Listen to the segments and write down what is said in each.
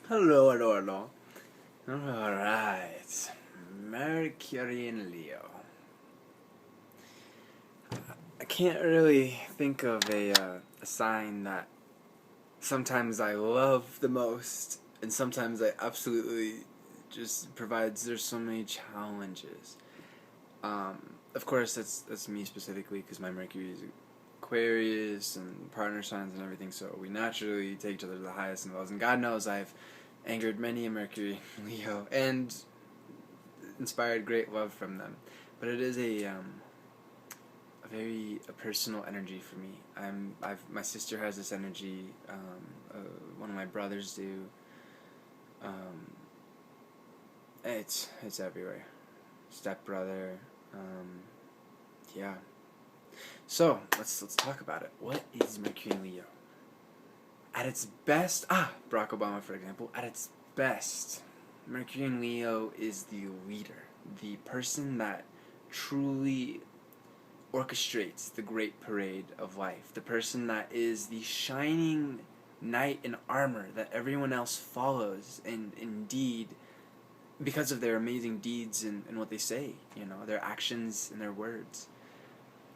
Hello, hello, hello. Alright. Mercury in Leo. I can't really think of a sign that sometimes I love the most, and sometimes I absolutely just provides. There's so many challenges. Of course, that's me specifically because my Mercury is Aquarius and partner signs and everything, so we naturally take each other to the highest and lows. And God knows I've angered many a Mercury Leo and inspired great love from them. But it is a very personal energy for me. My sister has this energy. One of my brothers do. Um, it's everywhere. Stepbrother. Yeah. So let's talk about it. What is Mercury in Leo? At its best, Barack Obama, for example. At its best, Mercury in Leo is the leader, the person that truly orchestrates the great parade of life, the person that is the shining knight in armor that everyone else follows, and indeed, because of their amazing deeds and what they say, their actions and their words.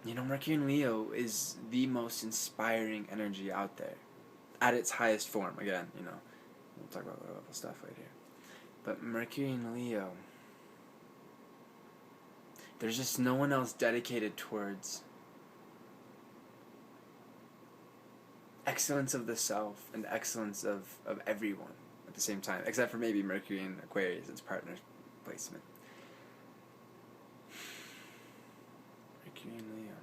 Mercury in Leo is the most inspiring energy out there at its highest form. Again, we'll talk about low level stuff later. But Mercury in Leo, there's just no one else dedicated towards excellence of the self and excellence of everyone at the same time, except for maybe Mercury in Aquarius, its partner placement. Mercury in Leo.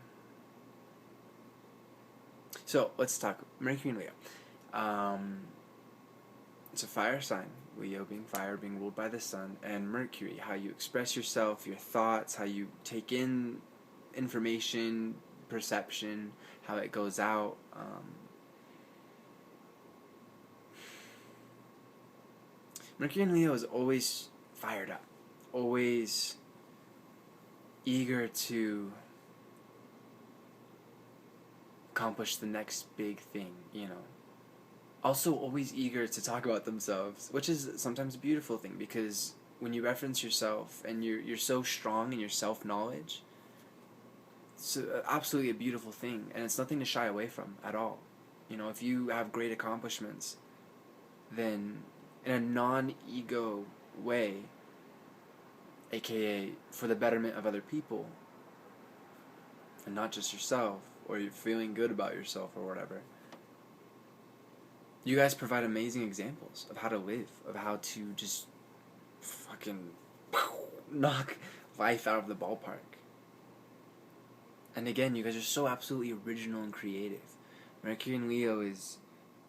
So let's talk Mercury in Leo. It's a fire sign. Leo being fire, being ruled by the sun, and Mercury, how you express yourself, your thoughts, how you take in information, perception, how it goes out. Mercury in Leo is always fired up, always eager to accomplish the next big thing, Also always eager to talk about themselves, which is sometimes a beautiful thing because when you reference yourself and you're so strong in your self-knowledge, it's absolutely a beautiful thing, and it's nothing to shy away from at all. If you have great accomplishments, then in a non-ego way, aka for the betterment of other people, and not just yourself, or you're feeling good about yourself or whatever, you guys provide amazing examples of how to live, of how to just fucking knock life out of the ballpark. And again, you guys are so absolutely original and creative. Mercury in Leo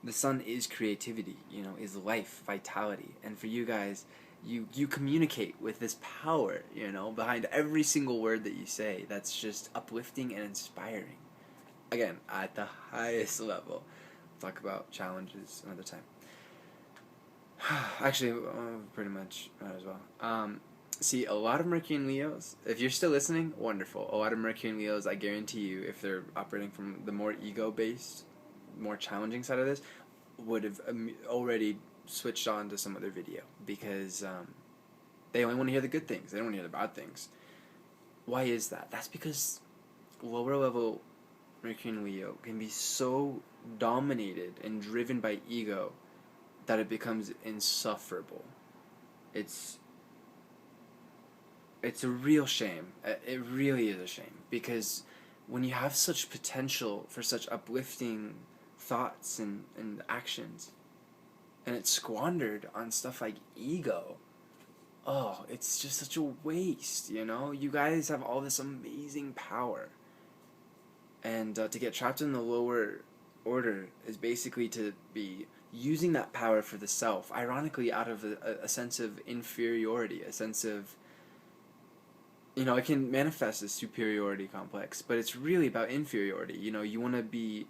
the sun is creativity, is life, vitality. And for you guys, you communicate with this power, behind every single word that you say that's just uplifting and inspiring. Again, at the highest level. Talk about challenges another time. Actually, pretty much might as well. See, a lot of Mercury and Leos, if you're still listening, wonderful. A lot of Mercury and Leos, I guarantee you, if they're operating from the more ego-based, more challenging side of this, would have already switched on to some other video because they only want to hear the good things. They don't want to hear the bad things. Why is that? That's because lower level Mercury and Leo can be so dominated and driven by ego that it becomes insufferable. It's a real shame. It really is a shame because when you have such potential for such uplifting thoughts and actions and it's squandered on stuff like ego, it's just such a waste, You guys have all this amazing power. And to get trapped in the lower order is basically to be using that power for the self, ironically out of a sense of inferiority, a sense of, it can manifest as superiority complex, but it's really about inferiority. You want to be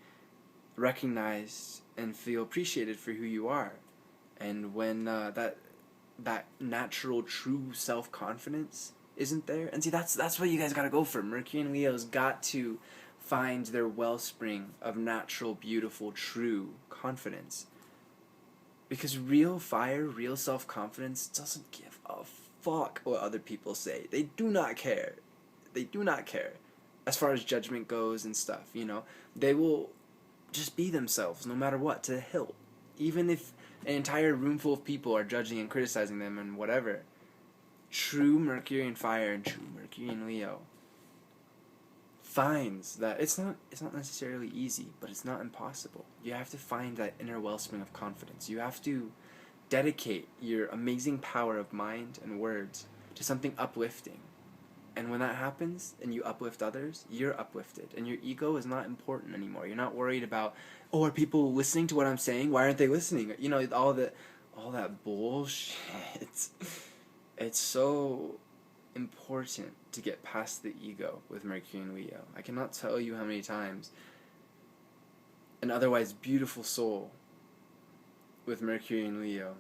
recognized and feel appreciated for who you are. And when that natural, true self-confidence isn't there, and see, that's what you guys gotta go for. Mercury and Leo's got to find their wellspring of natural, beautiful, true confidence. Because real fire, real self-confidence doesn't give a fuck what other people say. They do not care. They do not care. As far as judgment goes and stuff, you know, they will just be themselves no matter what, to the hilt. Even if an entire room full of people are judging and criticizing them and whatever. True Mercury and fire and true Mercury and Leo finds that it's not necessarily easy, but it's not impossible. You have to find that inner wellspring of confidence. You have to dedicate your amazing power of mind and words to something uplifting. And when that happens and you uplift others, you're uplifted. And your ego is not important anymore. You're not worried about, oh, are people listening to what I'm saying? Why aren't they listening? You know, all that bullshit. It's so important to get past the ego with Mercury and Leo. I cannot tell you how many times an otherwise beautiful soul with Mercury and Leo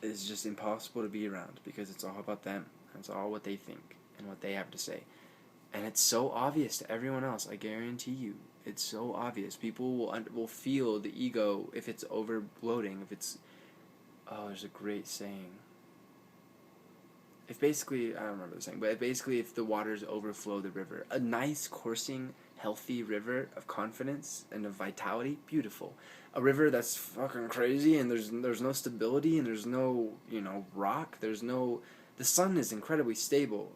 is just impossible to be around, because it's all about them. It's all what they think and what they have to say. And it's so obvious to everyone else, I guarantee you. It's so obvious. People will feel the ego if it's overloading, if it's... Oh, there's a great saying. If basically, I don't remember the saying, but basically if the waters overflow the river, a nice coursing, healthy river of confidence and of vitality, beautiful. A river that's fucking crazy and there's no stability and there's no, you know, rock, the sun is incredibly stable.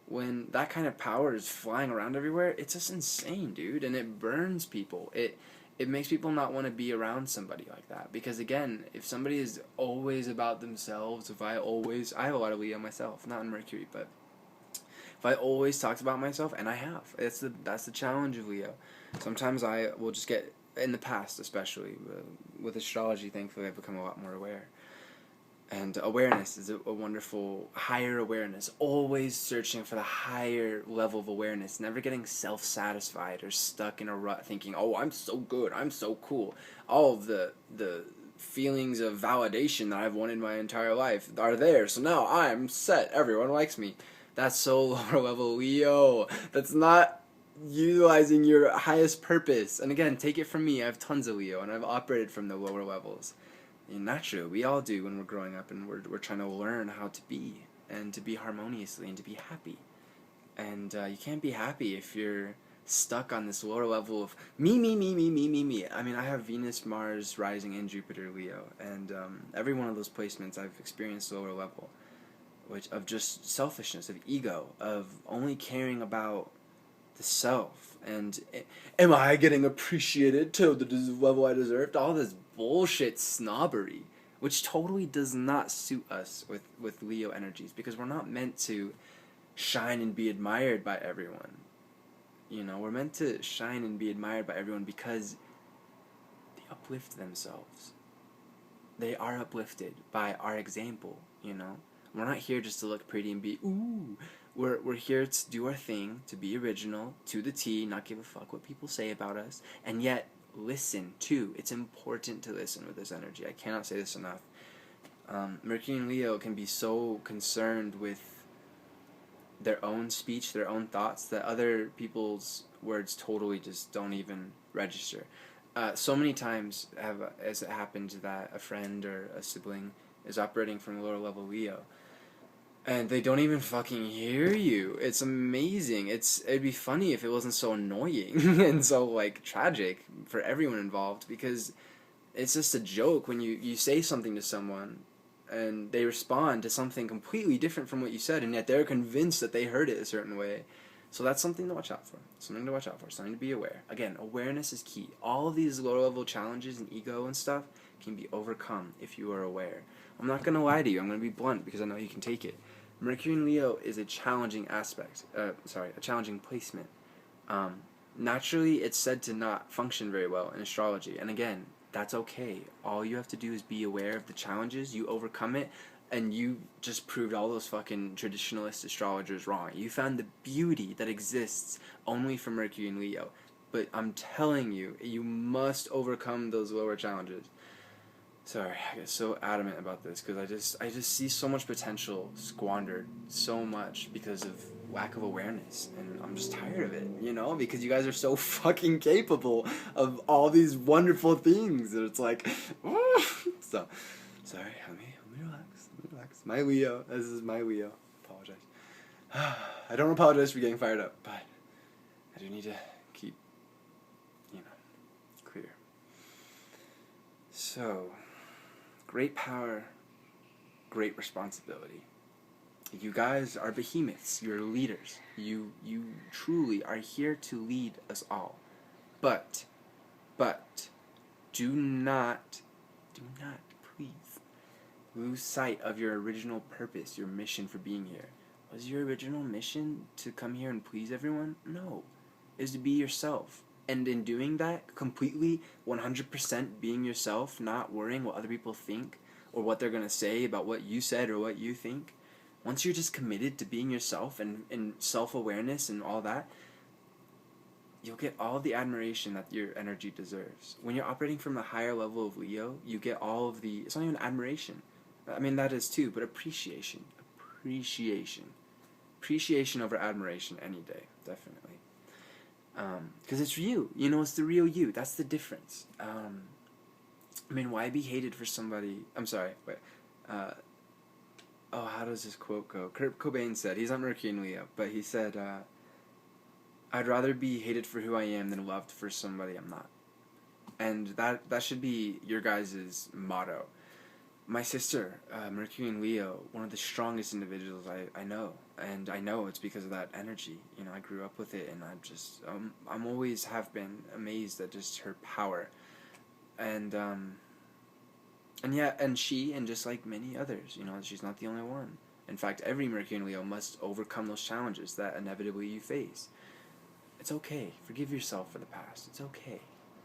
When that kind of power is flying around everywhere, it's just insane, dude, and it burns people. It makes people not want to be around somebody like that, because again, if somebody is always about themselves, I have a lot of Leo myself, not in Mercury, but if I always talked about myself, and I have, that's the challenge of Leo. Sometimes I will just get, in the past especially, with astrology, thankfully I've become a lot more aware. And awareness is a wonderful higher awareness, always searching for the higher level of awareness, never getting self-satisfied or stuck in a rut thinking, oh, I'm so good, I'm so cool. All of the feelings of validation that I've wanted my entire life are there, so now I'm set, everyone likes me. That's so lower level Leo. That's not utilizing your highest purpose. And again, take it from me, I have tons of Leo, and I've operated from the lower levels. Naturally, we all do when we're growing up and we're trying to learn how to be, and to be harmoniously, and to be happy. And you can't be happy if you're stuck on this lower level of me. I mean, I have Venus, Mars, rising, and Jupiter, Leo, and every one of those placements I've experienced lower level, which of just selfishness, of ego, of only caring about the self, and am I getting appreciated to the level I deserved? All this bullshit snobbery, which totally does not suit us with Leo energies, because we're not meant to shine and be admired by everyone. You know, we're meant to shine and be admired by everyone because they uplift themselves. They are uplifted by our example, you know? We're not here just to look pretty and be, ooh. We're here to do our thing, to be original, to the T, not give a fuck what people say about us, and yet listen, too. It's important to listen with this energy. I cannot say this enough. Mercury and Leo can be so concerned with their own speech, their own thoughts, that other people's words totally just don't even register. So many times has it happened that a friend or a sibling is operating from a lower level Leo, and they don't even fucking hear you. It's amazing. It'd be funny if it wasn't so annoying and so, like, tragic for everyone involved, because it's just a joke when you say something to someone and they respond to something completely different from what you said, and yet they're convinced that they heard it a certain way. So that's something to watch out for. Something to be aware. Again, awareness is key. All of these lower level challenges and ego and stuff can be overcome if you are aware. I'm not going to lie to you. I'm going to be blunt because I know you can take it. Mercury in Leo is a challenging a challenging placement. Naturally, it's said to not function very well in astrology. And again, that's okay. All you have to do is be aware of the challenges, you overcome it, and you just proved all those fucking traditionalist astrologers wrong. You found the beauty that exists only for Mercury in Leo. But I'm telling you, you must overcome those lower challenges. Sorry, I get so adamant about this because I just see so much potential squandered, so much because of lack of awareness, and I'm just tired of it, you know, because you guys are so fucking capable of all these wonderful things, and it's like, so, sorry, let me relax. My Leo, this is my Leo. Apologize. I don't apologize for getting fired up, but I do need to keep, clear. So, great power, great responsibility. You guys are behemoths. You're leaders. You truly are here to lead us all. But, do not, please, lose sight of your original purpose, your mission for being here. Was your original mission to come here and please everyone? No. It is to be yourself. And in doing that, completely, 100% being yourself, not worrying what other people think, or what they're going to say about what you said or what you think. Once you're just committed to being yourself and self-awareness and all that, you'll get all the admiration that your energy deserves. When you're operating from a higher level of Leo, you get all of the, it's not even admiration. I mean, that is too, but appreciation. Appreciation over admiration any day, definitely. Because it's you. It's the real you. That's the difference. I mean, why be hated for somebody? I'm sorry, wait. How does this quote go? Kurt Cobain said, he's on Mercury and Leo, but he said, I'd rather be hated for who I am than loved for somebody I'm not. And that should be your guys' motto. My sister, Mercury and Leo, one of the strongest individuals I know. And I know it's because of that energy. I grew up with it, and I'm always have been amazed at just her power. And she, and just like many others, she's not the only one. In fact, every Mercury and Leo must overcome those challenges that inevitably you face. It's okay. Forgive yourself for the past. It's okay.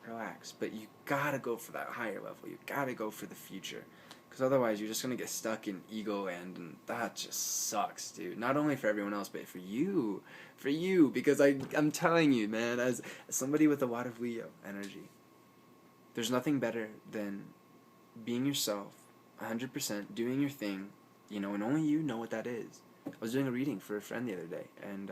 Relax. But you gotta go for that higher level. You gotta go for the future. Because otherwise you're just gonna get stuck in ego land, and that just sucks, dude. Not only for everyone else, but for you. For you. Because I'm telling you, man, as somebody with a lot of Leo energy, there's nothing better than being yourself, 100%, doing your thing, and only you know what that is. I was doing a reading for a friend the other day, and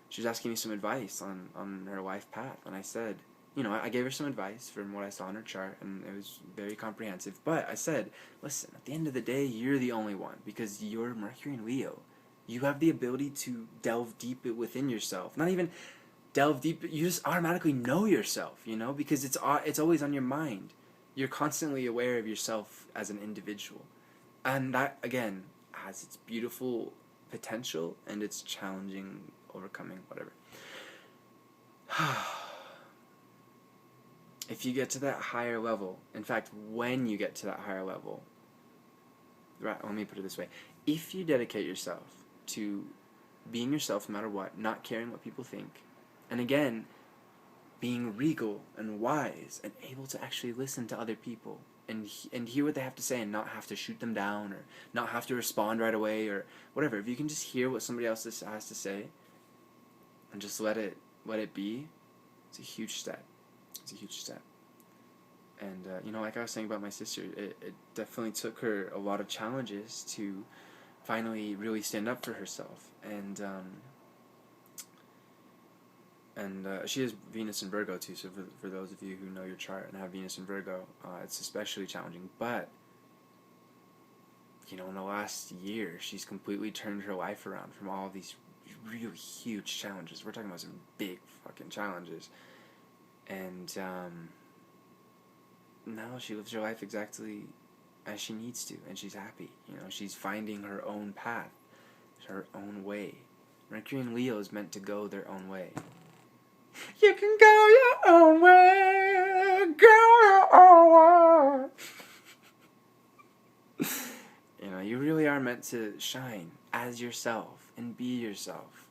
she was asking me some advice on her life path, and I said, I gave her some advice from what I saw in her chart, and it was very comprehensive, but I said, listen, at the end of the day, you're the only one, because you're Mercury and Leo. You have the ability to delve deep within yourself. Not even delve deep, you just automatically know yourself, because it's always on your mind. You're constantly aware of yourself as an individual. And that, again, has its beautiful potential and its challenging overcoming, whatever. If you get to that higher level, in fact, when you get to that higher level, right, let me put it this way. If you dedicate yourself to being yourself no matter what, not caring what people think, and again, being regal and wise and able to actually listen to other people and hear what they have to say and not have to shoot them down or not have to respond right away or whatever. If you can just hear what somebody else has to say and just let it be, it's a huge step. It's a huge step. And, like I was saying about my sister, it definitely took her a lot of challenges to finally really stand up for herself. And she has Venus in Virgo too, so for those of you who know your chart and have Venus in Virgo, it's especially challenging. But, in the last year, she's completely turned her life around from all of these really huge challenges. We're talking about some big fucking challenges. And now she lives her life exactly as she needs to, and she's happy. She's finding her own path, her own way. Mercury and Leo is meant to go their own way. You can go your own way, go your own way. You really are meant to shine as yourself and be yourself,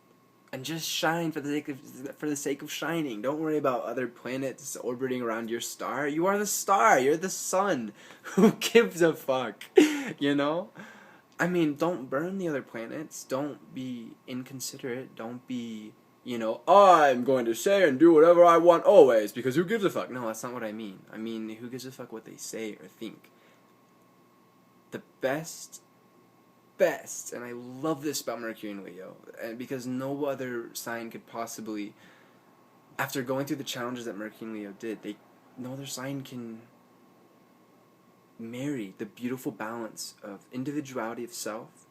and just shine for the sake of shining. Don't worry about other planets orbiting around your star. You are the star. You're the sun. Who gives a fuck? I mean, don't burn the other planets. Don't be inconsiderate. Don't be, I'm going to say and do whatever I want always, because who gives a fuck? No, that's not what I mean. I mean, who gives a fuck what they say or think? The best best, and I love this about Mercury and Leo, and because no other sign could possibly, after going through the challenges that Mercury and Leo did, no other sign can marry the beautiful balance of individuality of self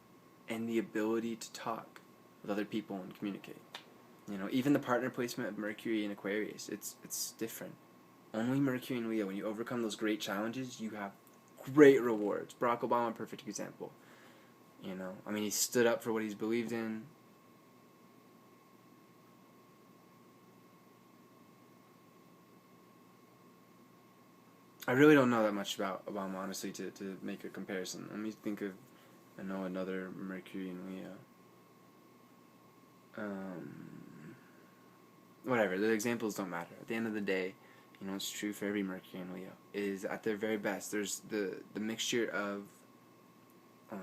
and the ability to talk with other people and communicate. Even the partner placement of Mercury in Aquarius, it's different. Only Mercury and Leo, when you overcome those great challenges, you have great rewards. Barack Obama, perfect example. He stood up for what he's believed in. I really don't know that much about Obama, honestly, to make a comparison. Let me think of, another Mercury and Leo. Whatever, the examples don't matter. At the end of the day, it's true for every Mercury and Leo, is at their very best, there's the mixture of,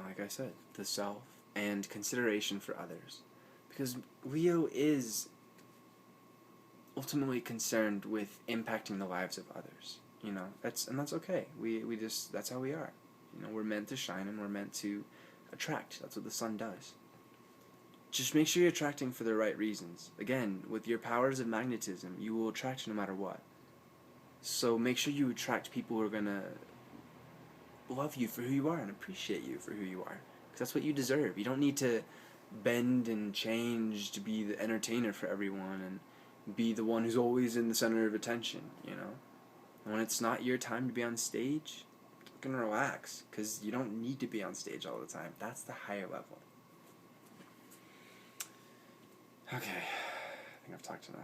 like I said, the self and consideration for others. Because Leo is ultimately concerned with impacting the lives of others. That's okay. We just, that's how we are. We're meant to shine and we're meant to attract. That's what the sun does. Just make sure you're attracting for the right reasons. Again, with your powers of magnetism, you will attract no matter what. So make sure you attract people who are going to love you for who you are and appreciate you for who you are. Because that's what you deserve. You don't need to bend and change to be the entertainer for everyone and be the one who's always in the center of attention, And when it's not your time to be on stage, you can relax, because you don't need to be on stage all the time. That's the higher level. Okay, I think I've talked enough.